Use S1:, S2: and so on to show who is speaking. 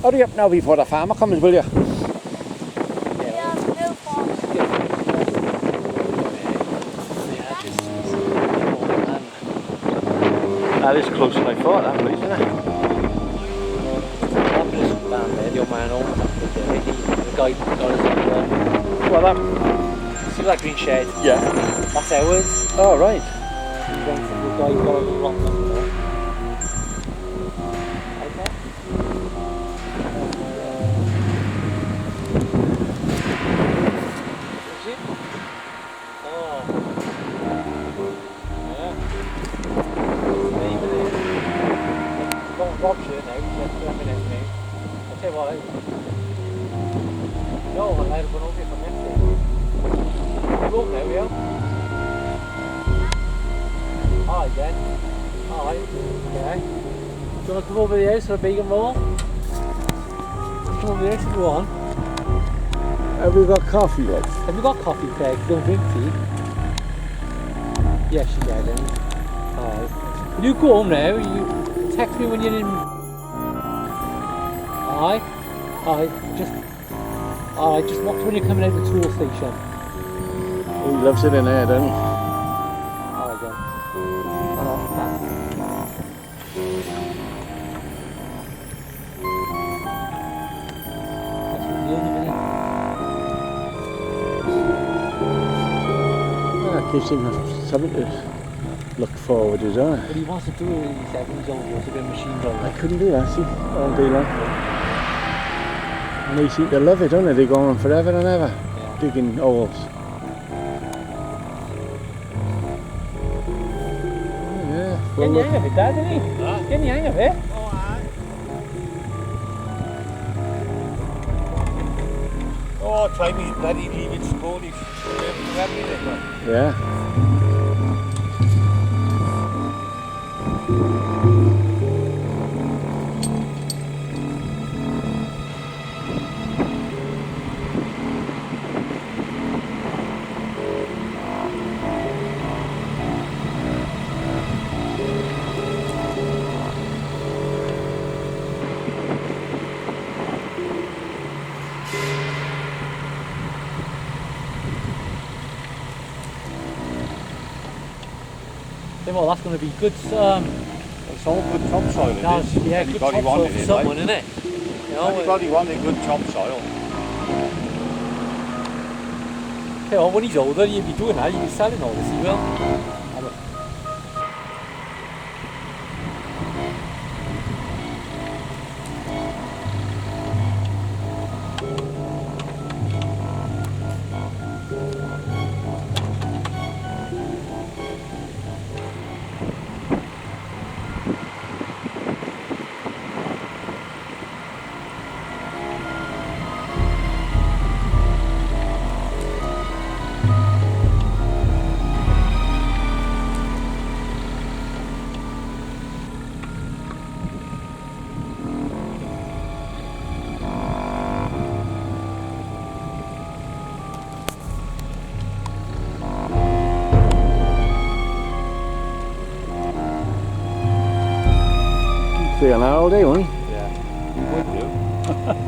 S1: Hurry up now before the farmer comes, will you?
S2: Yeah, no farm.
S1: That is closer than I thought, that place, isn't it?
S3: That place down there, the old man owns that bit there. The guy got us up there.
S1: Well, that...
S3: See that green shed?
S1: Yeah.
S3: That's ours.
S1: Oh, right.
S3: The guy got us locked up there. Right there. Is it? Oh. Yeah. Maybe there. Don't rob you now, just 2 minutes now. I'll tell you what, no, I'll let it run over you from yesterday. You walk now, yeah? Alright then. Alright, okay. Do you want to come over the house for a bacon roll? Come over the house if you want.
S1: Have we got coffee, like?
S3: Have you got coffee, Craig? You don't drink tea? Yes, you did then. Alright. Will you go home now? You text me when you're in. Alright? Alright, just watch when you're coming out of the tool station.
S1: He loves it in there, doesn't he?
S3: Alright then.
S1: That gives him something to look forward to, doesn't it?
S3: What he wants to do, he said, when he's old, he wants to be a machine driver.
S1: I couldn't do that, see, all day long. And they seem to love it, don't they? They go on forever and ever,
S3: Yeah.
S1: digging holes. Yeah,
S3: Getting the hang of it, Dad, isn't he?
S4: Huh?
S3: Getting the hang of it.
S4: Oh, try me bloody leave it slowly.
S1: yeah.
S3: Well, that's going to be good.
S4: It's all good topsoil, it
S3: That's,
S4: is.
S3: yeah, good
S4: Anybody
S3: topsoil
S4: wanted
S3: for
S4: it,
S3: someone,
S4: like.
S3: isn't it? You know,
S4: Anybody wanted good topsoil.
S3: you know, when he's older, he'll be doing that. He'll be selling all this. He will.
S1: Stay on that all day, won't he?
S4: Yeah, you would do.